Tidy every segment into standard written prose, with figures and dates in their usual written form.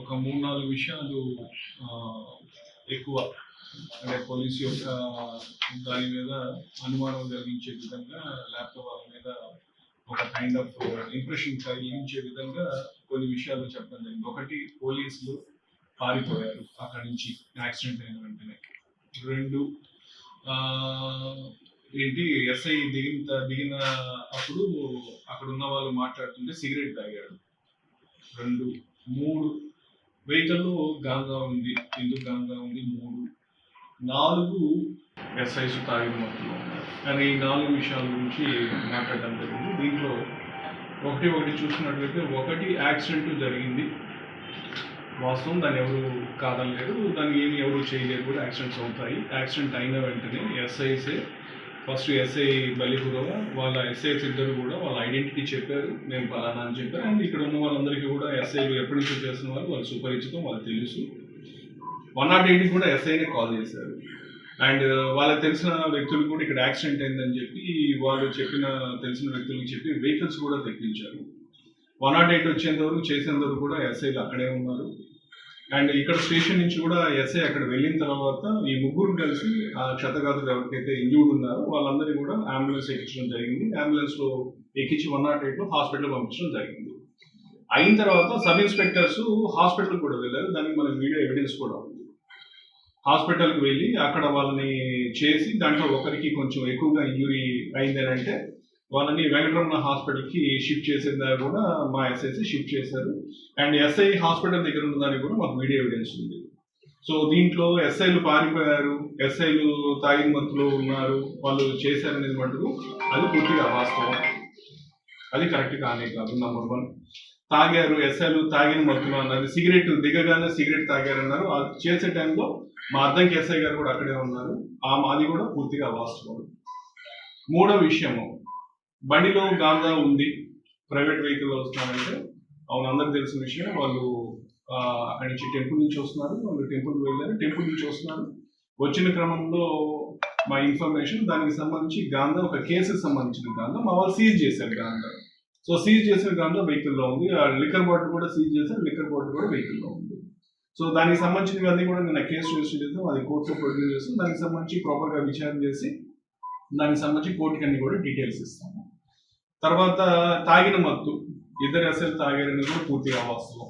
ఒక 3-4 విషయాలు ఎక్కువ అంటే పోలీసు యొక్క దాని మీద అనుమానం కలిగించే విధంగా లేకపోతే వాళ్ళ మీద ఒక కైండ్ ఆఫ్ ఇంప్రెషన్ కలిగించే విధంగా కొన్ని విషయాలు చెప్పడం జరిగింది. ఒకటి, పోలీసులు పారిపోయారు అక్కడి నుంచి యాక్సిడెంట్ అయిన వెంటనే. 2, ఏంటి ఎస్ఐ దిగిన అప్పుడు అక్కడ ఉన్న వాళ్ళు మాట్లాడుతుంటే సిగరెట్ తాగాడు. 2, 3 వెహికల్లో గాంజా ఉంది. ఎందుకు గాంజా ఉంది? 3, 4 ఎస్ఐస్ తాగిన మొత్తంలో. కానీ ఈ 4 విషయాల గురించి మాట్లాడడం జరిగింది. దీంట్లో ఒకటి చూసినట్లయితే, ఒకటి యాక్సిడెంట్ జరిగింది వాస్తవం, దాన్ని ఎవరు కాదనలేరు, దాన్ని ఏమి ఎవరు చేయలేరు కూడా. యాక్సిడెంట్స్ అవుతాయి. యాక్సిడెంట్ అయిన వెంటనే ఎస్ఐసే ఫస్ట్ ఎస్ఐ బలిపురవ వాళ్ళ ఎస్ఐస్ ఇద్దరు కూడా వాళ్ళ ఐడెంటిటీ చెప్పారు, మేము పలానా అని చెప్పారు. అండ్ ఇక్కడ ఉన్న వాళ్ళందరికీ కూడా ఎస్ఐలు ఎప్పటి నుంచో చేస్తున్న వాళ్ళు సుపరిచితం, వాళ్ళకి తెలుసు. 108కి కూడా ఎస్ఐనే కాల్ చేశారు. అండ్ వాళ్ళకి తెలిసిన వ్యక్తులు కూడా ఇక్కడ యాక్సిడెంట్ అయిందని చెప్పి వాళ్ళు తెలిసిన వ్యక్తులకు చెప్పి వెహికల్స్ కూడా తెప్పించారు. 108 వచ్చేంతవరకు చేసేంతవరకు కూడా ఎస్ఐలు అక్కడే ఉన్నారు. అండ్ ఇక్కడ స్టేషన్ నుంచి కూడా ఎస్ఐ అక్కడ వెళ్ళిన తర్వాత ఈ ముగ్గురు కలిసి ఆ క్షతగాతులు ఎవరికైతే ఇంజూర్డ్ ఉన్నారో వాళ్ళందరినీ కూడా అంబులెన్స్ ఎక్కించడం జరిగింది. అంబులెన్స్లో ఎక్కించి 108లో హాస్పిటల్ పంపించడం జరిగింది. అయిన తర్వాత సబ్ ఇన్స్పెక్టర్స్ హాస్పిటల్ కూడా వెళ్ళారు. దానికి మన వీడియో ఎవిడెన్స్ కూడా ఉంది. హాస్పిటల్కి వెళ్ళి అక్కడ వాళ్ళని చేసి దాంట్లో ఒకరికి కొంచెం ఎక్కువగా ఇంజురీ అయిందని అంటే వాళ్ళని వెంకటరమణ హాస్పిటల్కి షిఫ్ట్ చేసేదా కూడా మా ఎస్ఐసి షిఫ్ట్ చేశారు. అండ్ ఎస్ఐ హాస్పిటల్ దగ్గర ఉన్నదానికి కూడా మాకు వీడియో ఎవిడెన్స్ ఉంది. సో దీంట్లో ఎస్ఐలు పారిపోయారు, ఎస్ఐలు తాగిన మత్తులో ఉన్నారు, వాళ్ళు చేశారనేది మటుకు అది పూర్తిగా వాస్తవం. అది కరెక్ట్ కానే కాదు. నంబర్ 1, తాగారు, ఎస్ఐలు తాగిన మత్తులో అన్నారు. సిగరెట్ దిగగానే సిగరెట్ తాగారన్నారు. అది చేసే టైంలో మా అద్దంకి ఎస్ఐ గారు కూడా అక్కడే ఉన్నారు. అది కూడా పూర్తిగా వాస్తవం. 3వ విషయము, బండిలో గాంజా ఉంది, ప్రైవేట్ వెహికల్లో వస్తున్నారంటే అవును, అందరికి తెలిసిన విషయం. వాళ్ళు అక్కడి నుంచి టెంపుల్ నుంచి వస్తున్నారు, వాళ్ళు టెంపుల్కి వెళ్ళారు, టెంపుల్ నుంచి వస్తున్నారు. వచ్చిన క్రమంలో మా ఇన్ఫర్మేషన్ దానికి సంబంధించి గాంజా, ఒక కేసుకి సంబంధించిన గాంజా మా వాళ్ళు సీజ్ చేశారు గాంజా. సో సీజ్ చేసిన గాంజా వెహికల్లో ఉంది. ఆ లిక్కర్ బాటిల్ కూడా సీజ్ చేశారు, లిక్కర్ బాటిల్ కూడా వెహికల్లో ఉంది. సో దానికి సంబంధించినవన్నీ కూడా నేను కేసు రిజిస్టర్ చేస్తాం, అది కోర్టులో ప్రొడ్యూస్ చేస్తాం. దానికి సంబంధించి ప్రాపర్గా విచారణ చేసి దానికి సంబంధించి కోర్టుకి అన్ని కూడా డీటెయిల్స్ ఇస్తాము. తర్వాత తాగిన మత్తు, ఇద్దరు ఎస్ఐలు తాగారని కూడా పూర్తిగా వాస్తవం.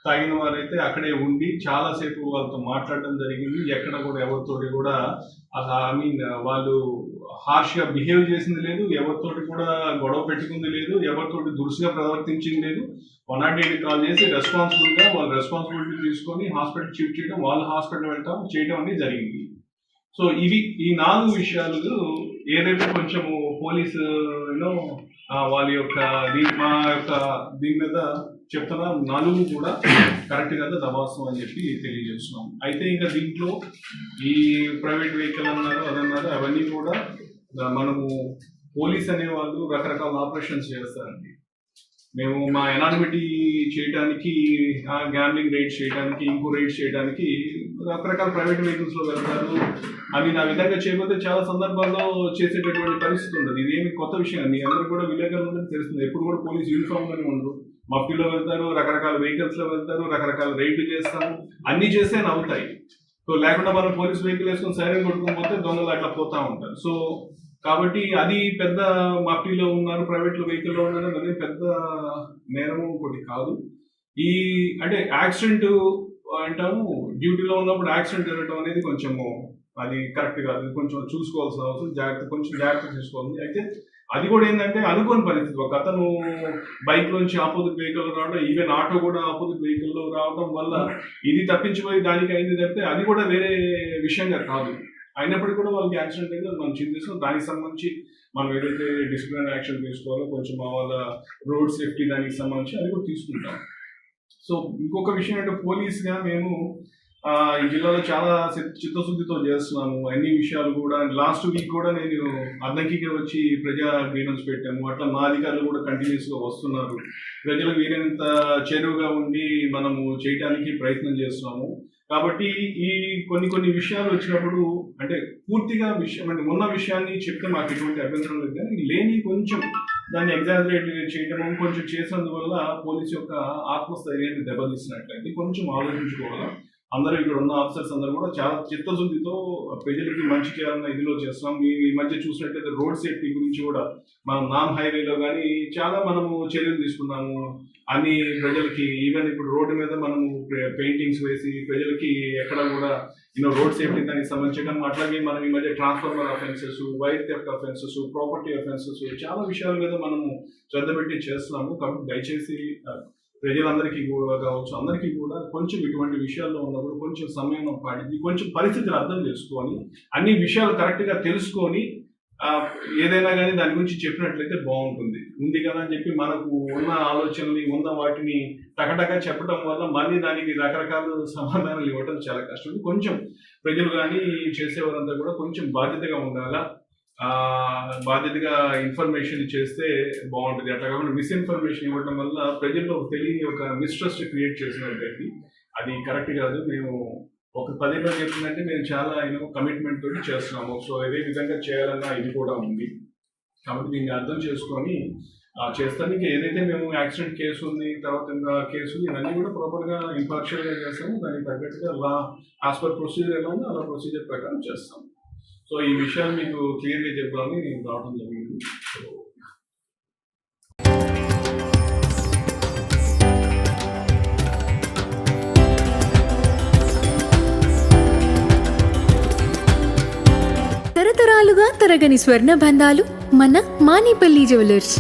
తాగిన వారైతే అక్కడే ఉండి చాలాసేపు వాళ్ళతో మాట్లాడడం జరిగింది. ఎక్కడ కూడా ఎవరితోటి కూడా వాళ్ళు హార్ష్గా బిహేవ్ చేసింది లేదు, ఎవరితోటి కూడా గొడవ పెట్టుకుంది లేదు, ఎవరితోటి దురుసుగా ప్రవర్తించింది లేదు. 108 కాల్ చేసి రెస్పాన్సిబుల్గా వాళ్ళు రెస్పాన్సిబిలిటీ తీసుకొని హాస్పిటల్ షిఫ్ట్ చేయడం, వాళ్ళు హాస్పిటల్ వెళ్ళటం చేయడం అనేది జరిగింది. సో ఈ 4 విషయాలు ఏదైతే కొంచెము పోలీసు వాళ్ళ యొక్క దీని మీద చెప్తున్నా 4 కూడా కరెక్ట్ కదా, దవాసం అని చెప్పి తెలియజేస్తున్నాం. అయితే ఇంకా దీంట్లో ఈ ప్రైవేట్ వెహికల్ అన్నారు, అదన్నారు, అవన్నీ కూడా మనము పోలీస్ అనే వాళ్ళు రకరకాల ఆపరేషన్స్ చేస్తారండి. మేము మా ఎనానిమిటీ చేయడానికి, గ్యాంబ్లింగ్ రైడ్స్ చేయడానికి, ఇంకో రైడ్స్ చేయడానికి రకరకాల ప్రైవేట్ వెహికల్స్లో వెళ్తారు. అవి నా విధంగా చేయకపోతే చాలా సందర్భాల్లో చేసేటటువంటి పరిస్థితి ఉండదు. ఇదేమి కొత్త విషయం, మీ అందరూ కూడా విలేకరులు తెలుస్తుంది. ఎప్పుడు కూడా పోలీస్ యూనిఫామ్లోనే ఉండరు, మఫ్టీలో వెళ్తారు, రకరకాల వెహికల్స్లో వెళ్తారు, రకరకాల రైడ్లు చేస్తాము, అన్నీ చేస్తే అవుతాయి. సో లేకుండా మనం పోలీస్ వెహికల్ వేసుకొని సైరన్ కొట్టుకొని పోతే దొంగలు అట్లా పోతూ ఉంటారు. సో కాబట్టి అది పెద్ద మఫ్టీలో ఉన్నారు, ప్రైవేట్లో వెహికల్లో ఉన్నారు, అదే పెద్ద నేరము ఒకటి కాదు. అంటే యాక్సిడెంట్ అంటాము, డ్యూటీలో ఉన్నప్పుడు యాక్సిడెంట్ జరగడం అనేది కొంచెము అది కరెక్ట్ కాదు. కొంచెం చూసుకోవాల్సిన అవసరం, కొంచెం జాగ్రత్త తీసుకోవాలి. అయితే అది కూడా ఏంటంటే అనుకోని పరిస్థితి. ఒక అతను బైక్లోంచి ఆపోజిట్ వెహికల్ రావడం, ఈవెన్ ఆటో కూడా ఆపోజిట్ వెహికల్లో రావడం వల్ల ఇది తప్పించిపోయి దానికి అయింది తప్పితే అది కూడా వేరే విషయంగా కాదు. అయినప్పటికీ కూడా వాళ్ళకి యాక్సిడెంట్ అయితే మనం చింతిస్తాం. దానికి సంబంధించి మనం ఏదైతే డిసిప్లినరీ యాక్షన్ తీసుకోవాలో, కొంచెం వాళ్ళ రోడ్ సేఫ్టీ దానికి సంబంధించి అది కూడా తీసుకుంటాం. సో ఇంకొక విషయం అంటే పోలీస్గా మేము ఈ జిల్లాలో చాలా చిత్తశుద్ధితో చేస్తున్నాము అన్ని విషయాలు కూడా. లాస్ట్ వీక్ కూడా నేను అద్దంకికి వచ్చి ప్రజా గ్రీవెన్స్ పెట్టాము. అట్లా మా అధికారులు కూడా కంటిన్యూస్గా వస్తున్నారు. ప్రజలకు వీలైనంత చేరువుగా ఉండి మనము చేయడానికి ప్రయత్నం చేస్తున్నాము. కాబట్టి ఈ కొన్ని విషయాలు వచ్చినప్పుడు అంటే పూర్తిగా విషయం అంటే ఉన్న విషయాన్ని చెప్తే మాకు ఎటువంటి అభ్యంతరం లేదు, కానీ లేని కొంచెం దాన్ని ఎగ్జాజరేట్ చేయడం కొంచెం చేసినందువల్ల పోలీస్ యొక్క ఆత్మస్థైర్యాన్ని దెబ్బతీసినట్లయితే కొంచెం ఆలోచించుకోవాలా. అందరూ ఇక్కడ ఉన్న ఆఫీసర్స్ అందరూ కూడా చాలా చిత్తశుద్ధితో ప్రజలకి మంచి చేయాలన్న ఇదిలో చేస్తున్నాం. ఈ మధ్య చూసినట్లయితే రోడ్ సేఫ్టీ గురించి కూడా మనం నాన్ హైవేలో కానీ చాలా మనము చర్యలు తీసుకున్నాము. అన్ని ప్రజలకి ఈవెన్ ఇప్పుడు రోడ్డు మీద మనము పెయింటింగ్స్ వేసి ప్రజలకి ఎక్కడ కూడా రోడ్ సేఫ్టీ దానికి సంబంధించి అట్లాగే మనం ఈ మధ్య transformer offences, wire theft offences, property offences చాలా విషయాల మీద మనము శ్రద్ధ పెట్టి చేస్తున్నాము. కాబట్టి దయచేసి ప్రజలందరికీ కూడా కావచ్చు, అందరికీ కూడా కొంచెం ఇటువంటి విషయాల్లో ఉన్నప్పుడు కొంచెం సమయం పాటించి కొంచెం పరిస్థితులు అర్థం చేసుకొని అన్ని విషయాలు కరెక్ట్గా తెలుసుకొని ఏదైనా కానీ దాని గురించి చెప్పినట్లయితే బాగుంటుంది. ఉంది కదా అని చెప్పి మనకు ఉన్న ఆలోచనలు ఉన్న వాటిని టకటగా చెప్పడం వల్ల మళ్ళీ దానికి రకరకాల సమాధానాలు ఇవ్వడం చాలా కష్టం. కొంచెం ప్రజలు కానీ చేసేవారంతా కూడా కొంచెం బాధ్యతగా ఉండాలా, బాధ్యతగా ఇన్ఫర్మేషన్ చేస్తే బాగుంటుంది. అట్లా కాకుండా మిస్ఇన్ఫర్మేషన్ ఇవ్వడం వల్ల ప్రజల్లో తెలియని ఒక మిస్ట్రస్ట్ క్రియేట్ చేసినట్టు అది కరెక్ట్ కాదు. మేము ఒక 10 రోజులు చెప్తుందంటే మేము చాలా కమిట్మెంట్ తోటి చేస్తున్నాము. సో ఇదే విధంగా చేయాలన్న ఇది కూడా ఉంది. కాబట్టి దీన్ని అర్థం చేసుకొని చేస్తాను. ఇంకా ఏదైతే మేము యాక్సిడెంట్ కేసు ఉంది, తర్వాత ఇంకా కేసు ఇవన్నీ కూడా ప్రాపర్గా ఇంపార్షియల్గా చేస్తాము. దానికి తగ్గట్టుగా యాజ్ పర్ ప్రొసీజర్ ఎలా ఉందో అలా ప్రొసీజర్ ప్రకారం చేస్తాము. సో ఈ విషయాలు మీకు క్లియర్గా చెప్పాలని నేను రావడం జరిగింది. తరతరాలుగా తరగని స్వర్ణ బంధాలు మన మానిపల్లి జ్యువెలర్స్.